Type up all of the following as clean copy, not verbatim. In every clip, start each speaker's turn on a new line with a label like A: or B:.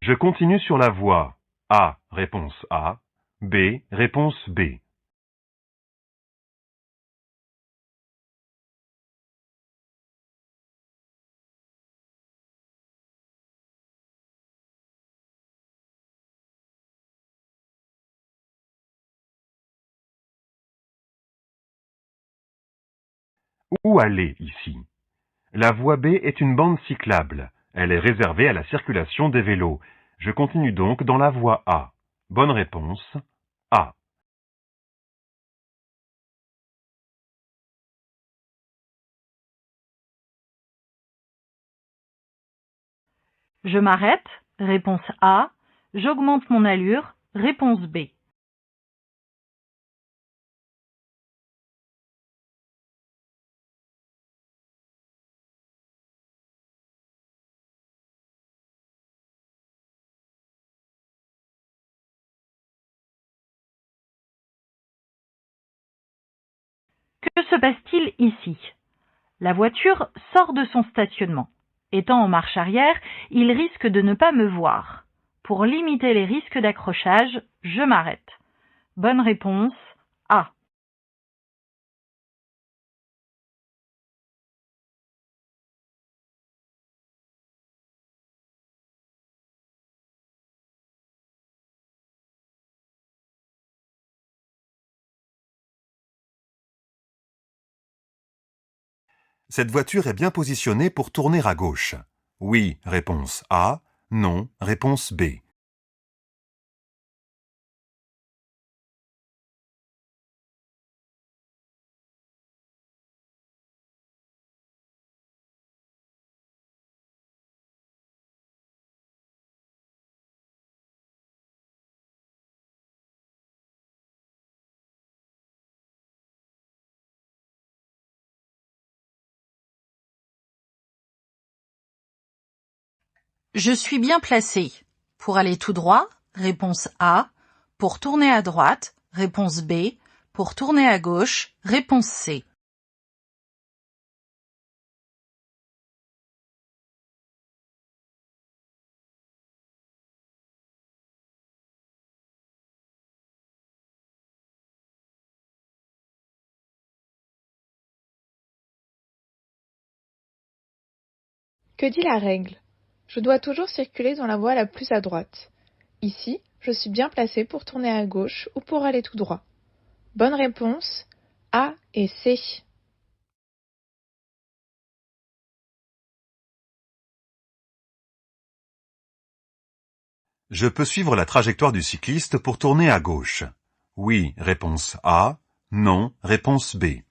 A: Je continue sur la voie. A, réponse A. B, réponse B. Où aller ici? La voie B est une bande cyclable. Elle est réservée à la circulation des vélos. Je continue donc dans la voie A. Bonne réponse, A.
B: Je m'arrête, réponse A. J'augmente mon allure, réponse B. Que se passe-t-il ici? La voiture sort de son stationnement. Étant en marche arrière, il risque de ne pas me voir. Pour limiter les risques d'accrochage, je m'arrête. Bonne réponse, A.
A: Cette voiture est bien positionnée pour tourner à gauche. Oui, réponse A. Non, réponse B.
B: Je suis bien placé. Pour aller tout droit, réponse A. Pour tourner à droite, réponse B. Pour tourner à gauche, réponse C.
C: Que dit la règle? Je dois toujours circuler dans la voie la plus à droite. Ici, je suis bien placé pour tourner à gauche ou pour aller tout droit. Bonne réponse, A et C.
A: Je peux suivre la trajectoire du cycliste pour tourner à gauche. Oui, réponse A. Non, réponse B.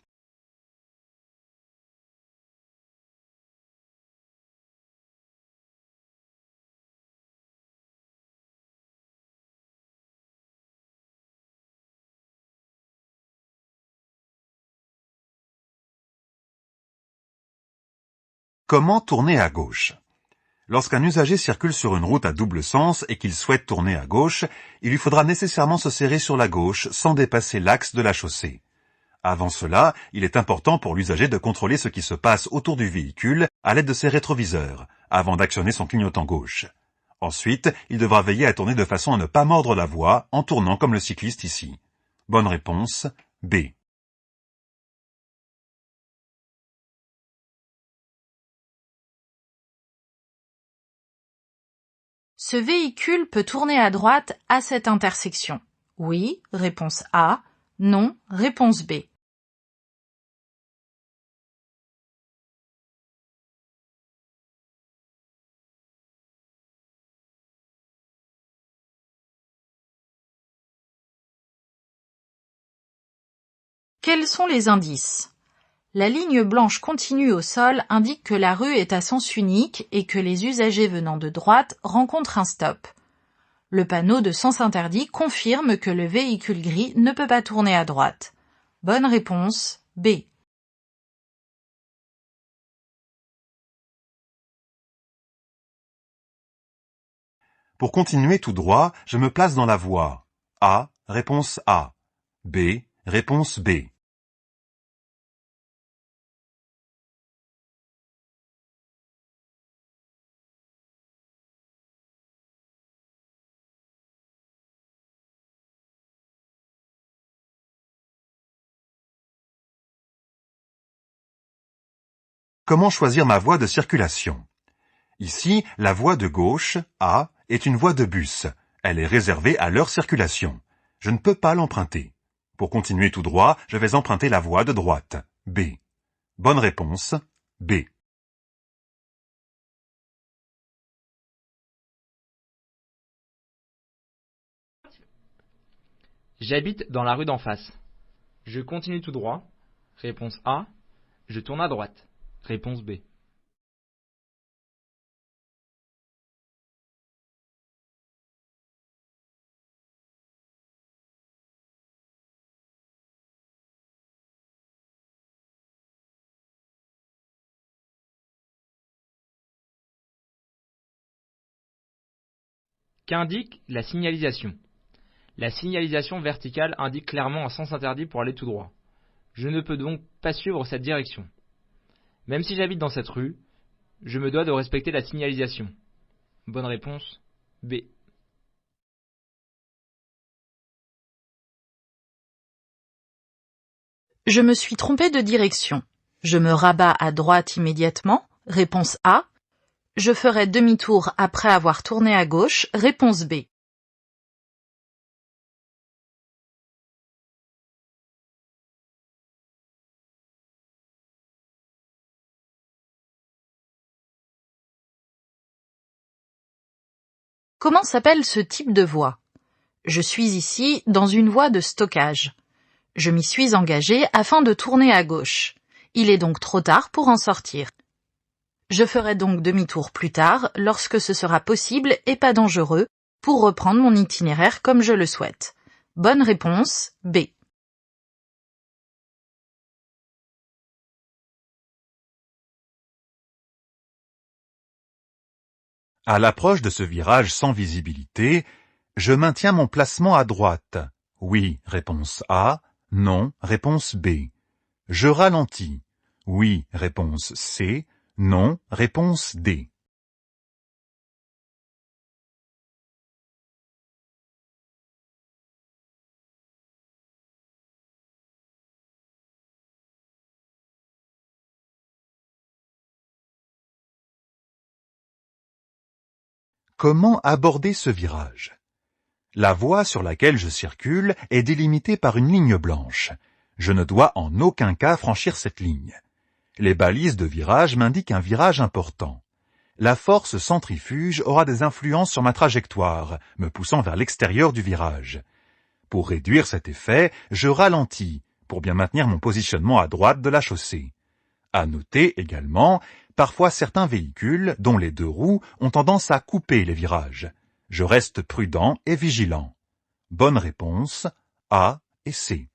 A: Comment tourner à gauche? Lorsqu'un usager circule sur une route à double sens et qu'il souhaite tourner à gauche, il lui faudra nécessairement se serrer sur la gauche sans dépasser l'axe de la chaussée. Avant cela, il est important pour l'usager de contrôler ce qui se passe autour du véhicule à l'aide de ses rétroviseurs, avant d'actionner son clignotant gauche. Ensuite, il devra veiller à tourner de façon à ne pas mordre la voie en tournant comme le cycliste ici. Bonne réponse, B.
B: Ce véhicule peut tourner à droite à cette intersection. Oui, réponse A. Non, réponse B. Quels sont les indices? La ligne blanche continue au sol indique que la rue est à sens unique et que les usagers venant de droite rencontrent un stop. Le panneau de sens interdit confirme que le véhicule gris ne peut pas tourner à droite. Bonne réponse, B.
A: Pour continuer tout droit, je me place dans la voie. A, réponse A. B, réponse B. Comment choisir ma voie de circulation? Ici, la voie de gauche, A, est une voie de bus. Elle est réservée à leur circulation. Je ne peux pas l'emprunter. Pour continuer tout droit, je vais emprunter la voie de droite, B. Bonne réponse, B.
D: J'habite dans la rue d'en face. Je continue tout droit. Réponse A. Je tourne à droite. Réponse B. Qu'indique la signalisation? La signalisation verticale indique clairement un sens interdit pour aller tout droit. Je ne peux donc pas suivre cette direction. Même si j'habite dans cette rue, je me dois de respecter la signalisation. Bonne réponse, B.
B: Je me suis trompé de direction. Je me rabats à droite immédiatement. Réponse A. Je ferai demi-tour après avoir tourné à gauche. Réponse B. Comment s'appelle ce type de voie? Je suis ici dans une voie de stockage. Je m'y suis engagé afin de tourner à gauche. Il est donc trop tard pour en sortir. Je ferai donc demi-tour plus tard lorsque ce sera possible et pas dangereux pour reprendre mon itinéraire comme je le souhaite. Bonne réponse, B.
A: À l'approche de ce virage sans visibilité, je maintiens mon placement à droite. Oui, réponse A. Non, réponse B. Je ralentis. Oui, réponse C. Non, réponse D. Comment aborder ce virage? La voie sur laquelle je circule est délimitée par une ligne blanche. Je ne dois en aucun cas franchir cette ligne. Les balises de virage m'indiquent un virage important. La force centrifuge aura des influences sur ma trajectoire, me poussant vers l'extérieur du virage. Pour réduire cet effet, je ralentis, pour bien maintenir mon positionnement à droite de la chaussée. À noter également, parfois certains véhicules, dont les deux roues, ont tendance à couper les virages. Je reste prudent et vigilant. Bonne réponse, A et C.